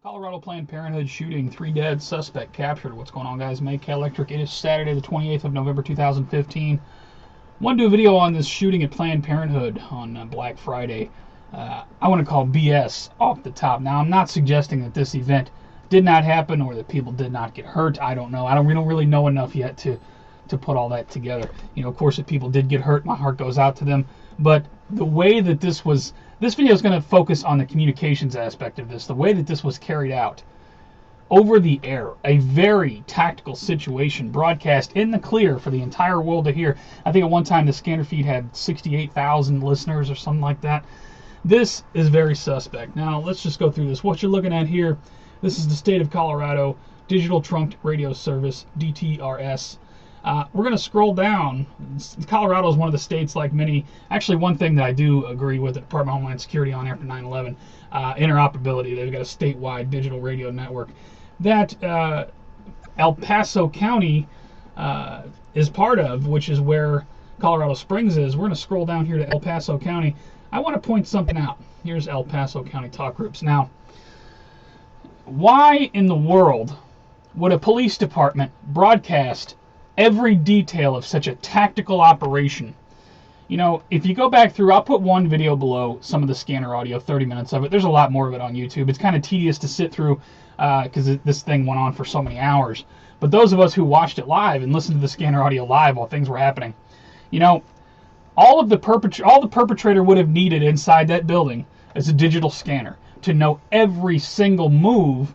Colorado Planned Parenthood shooting, 3 dead, suspect captured. What's going on, guys? Make Electric. It is Saturday, the 28th of November, 2015. Want to do a video on this shooting at Planned Parenthood on Black Friday. I want to call BS off the top. Now, I'm not suggesting that this event did not happen or that people did not get hurt. I don't know. We don't really know enough yet to put all that together. You know, of course, if people did get hurt, my heart goes out to them. But the way that this video is going to focus on the communications aspect of this, the way that this was carried out over the air, a very tactical situation, broadcast in the clear for the entire world to hear. I think at one time the scanner feed had 68,000 listeners or something like that. This is very suspect. Now, let's just go through this. What you're looking at here, this is the state of Colorado, Digital Trunked Radio Service, DTRS. We're going to scroll down. Colorado is one of the states, like many. Actually, one thing that I do agree with the Department of Homeland Security on after 9/11, interoperability. They've got a statewide digital radio network that El Paso County is part of, which is where Colorado Springs is. We're going to scroll down here to El Paso County. I want to point something out. Here's El Paso County talk groups. Now, why in the world would a police department broadcast every detail of such a tactical operation? You know, if you go back through, I'll put one video below, some of the scanner audio, 30 minutes of it. There's a lot more of it on YouTube. It's kind of tedious to sit through because this thing went on for so many hours. But those of us who watched it live and listened to the scanner audio live while things were happening, you know, all the perpetrator would have needed inside that building is a digital scanner to know every single move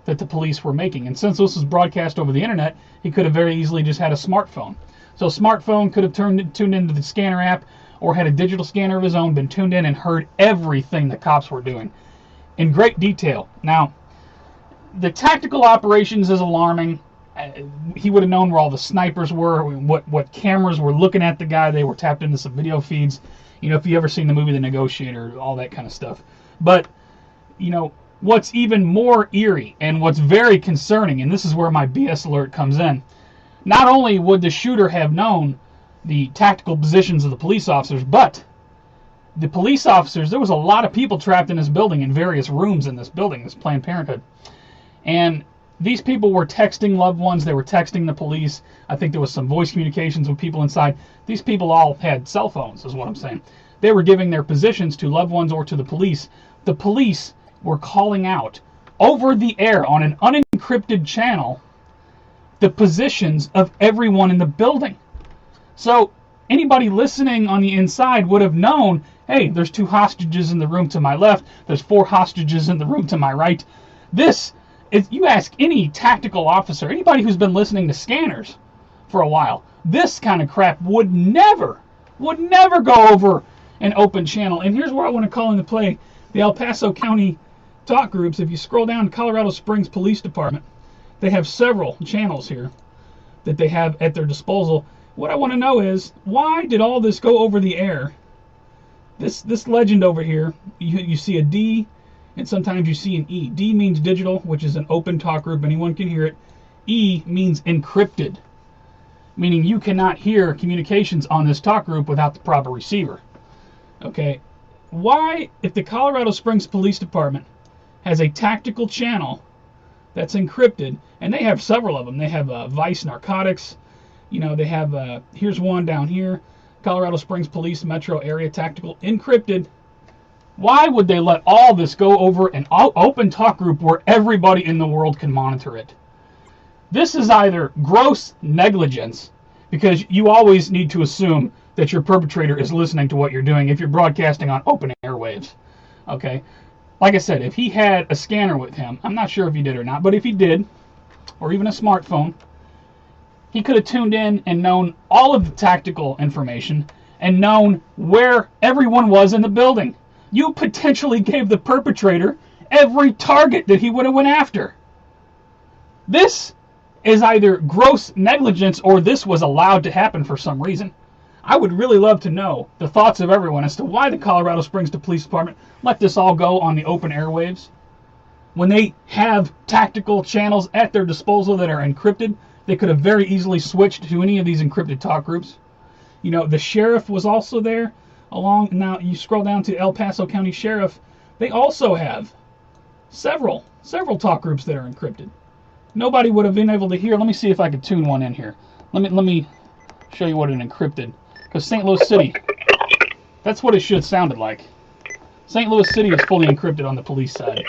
that the police were making. And since this was broadcast over the internet, he could have very easily just had a smartphone. So a smartphone could have tuned into the scanner app or had a digital scanner of his own, been tuned in and heard everything the cops were doing in great detail. Now, the tactical operations is alarming. He would have known where all the snipers were, what cameras were looking at the guy. They were tapped into some video feeds. You know, if you ever seen the movie The Negotiator, all that kind of stuff. But, you know, what's even more eerie and what's very concerning, and this is where my BS alert comes in, not only would the shooter have known the tactical positions of the police officers, but the police officers, there was a lot of people trapped in this building, in various rooms in this building, this Planned Parenthood. And these people were texting loved ones, they were texting the police. I think there was some voice communications with people inside. These people all had cell phones, is what I'm saying. They were giving their positions to loved ones or to the police. The police were calling out over the air on an unencrypted channel the positions of everyone in the building. So anybody listening on the inside would have known, hey, there's 2 hostages in the room to my left, there's 4 hostages in the room to my right. This, if you ask any tactical officer, anybody who's been listening to scanners for a while, this kind of crap would never go over an open channel. And here's where I want to call into play the El Paso County talk groups. If you scroll down to Colorado Springs Police Department, they have several channels here that they have at their disposal. What I want to know is, why did all this go over the air? This legend over here, you see a D, and sometimes you see an E. D means digital, which is an open talk group, anyone can hear it. E means encrypted, meaning you cannot hear communications on this talk group without the proper receiver. Okay, why, if the Colorado Springs Police Department has a tactical channel that's encrypted, and they have several of them. They have Vice Narcotics, you know, they have, here's one down here, Colorado Springs Police Metro Area Tactical, encrypted. Why would they let all this go over an open talk group where everybody in the world can monitor it? This is either gross negligence, because you always need to assume that your perpetrator is listening to what you're doing if you're broadcasting on open airwaves. Okay? Like I said, if he had a scanner with him, I'm not sure if he did or not, but if he did, or even a smartphone, he could have tuned in and known all of the tactical information and known where everyone was in the building. You potentially gave the perpetrator every target that he would have went after. This is either gross negligence or this was allowed to happen for some reason. I would really love to know the thoughts of everyone as to why the Colorado Springs Police Department let this all go on the open airwaves. When they have tactical channels at their disposal that are encrypted, they could have very easily switched to any of these encrypted talk groups. You know, the sheriff was also there. Now you scroll down to El Paso County Sheriff. They also have Several talk groups that are encrypted. Nobody would have been able to hear. Let me see if I could tune one in here. Let me show you what an encrypted. Because St. Louis City, that's what it should have sounded like. St. Louis City is fully encrypted on the police side.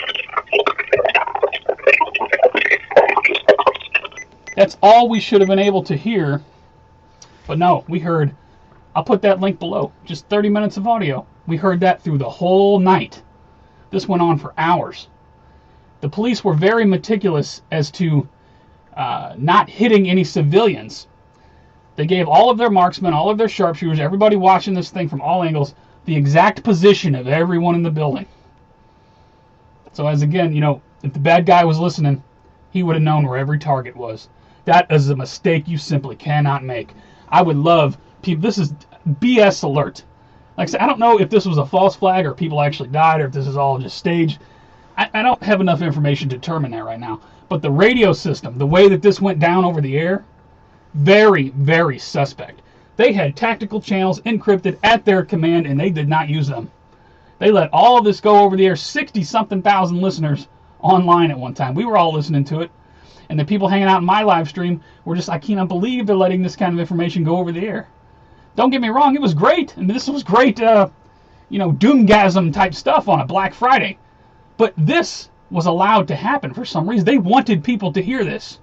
That's all we should have been able to hear. But no, we heard, I'll put that link below, just 30 minutes of audio. We heard that through the whole night. This went on for hours. The police were very meticulous as to not hitting any civilians. They gave all of their marksmen, all of their sharpshooters, everybody watching this thing from all angles, the exact position of everyone in the building. So as again, you know, if the bad guy was listening, he would have known where every target was. That is a mistake you simply cannot make. I would love people. This is BS alert. Like I said, I don't know if this was a false flag or people actually died or if this is all just staged. I don't have enough information to determine that right now. But the radio system, the way that this went down over the air, very, very suspect. They had tactical channels encrypted at their command, and they did not use them. They let all of this go over the air. 60-something thousand listeners online at one time. We were all listening to it. And the people hanging out in my live stream were just, I cannot believe they're letting this kind of information go over the air. Don't get me wrong, it was great. I mean, this was great, doomgasm type stuff on a Black Friday. But this was allowed to happen for some reason. They wanted people to hear this.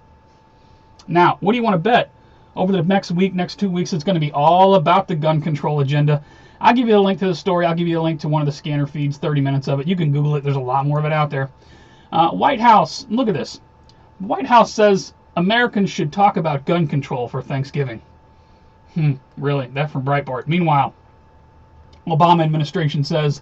Now, what do you want to bet? Over the next week, next 2 weeks, it's going to be all about the gun control agenda. I'll give you a link to the story. I'll give you a link to one of the scanner feeds, 30 minutes of it. You can Google it. There's a lot more of it out there. White House, look at this. White House says Americans should talk about gun control for Thanksgiving. Really? That from Breitbart. Meanwhile, Obama administration says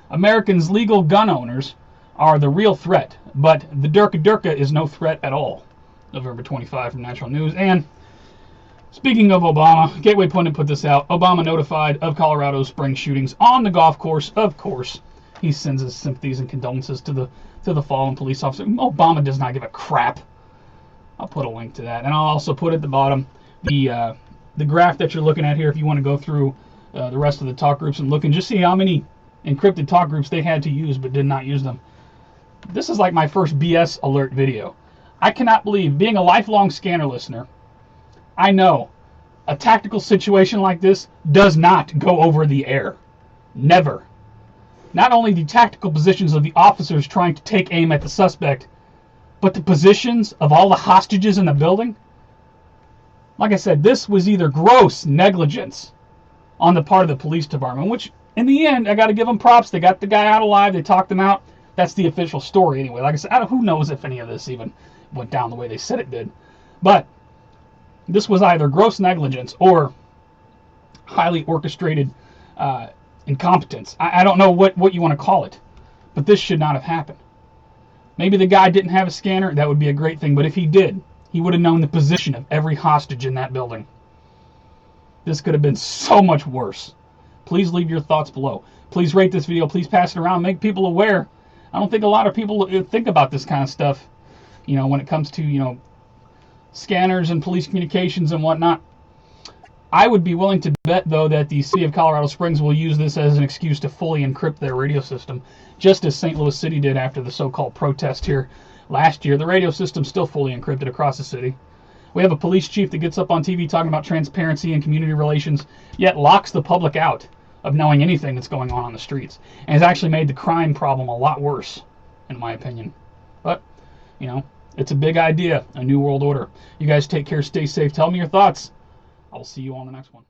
Americans' legal gun owners are the real threat, but the Durka is no threat at all. November 25 from National News. And speaking of Obama, Gateway Pundit put this out. Obama notified of Colorado's spring shootings on the golf course. Of course, he sends his sympathies and condolences to the fallen police officer. Obama does not give a crap. I'll put a link to that, and I'll also put at the bottom the graph that you're looking at here. If you want to go through the rest of the talk groups and look and just see how many encrypted talk groups they had to use but did not use them. This is like my first BS alert video. I cannot believe, being a lifelong scanner listener, I know a tactical situation like this does not go over the air. Never. Not only the tactical positions of the officers trying to take aim at the suspect, but the positions of all the hostages in the building. Like I said, this was either gross negligence on the part of the police department, which in the end, I got to give them props. They got the guy out alive. They talked him out. That's the official story anyway. Like I said, who knows if any of this even went down the way they said it did. But this was either gross negligence or highly orchestrated incompetence. I don't know what you want to call it, but this should not have happened. Maybe the guy didn't have a scanner. That would be a great thing. But if he did, he would have known the position of every hostage in that building. This could have been so much worse. Please leave your thoughts below. Please rate this video. Please pass it around. Make people aware. I don't think a lot of people think about this kind of stuff, when it comes to, scanners and police communications and whatnot. I would be willing to bet, though, that the city of Colorado Springs will use this as an excuse to fully encrypt their radio system, just as St. Louis City did after the so-called protest here last year. The radio system's still fully encrypted across the city. We have a police chief that gets up on TV talking about transparency and community relations, yet locks the public out of knowing anything that's going on the streets, and has actually made the crime problem a lot worse, in my opinion. But, it's a big idea, a new world order. You guys take care, stay safe. Tell me your thoughts. I'll see you on the next one.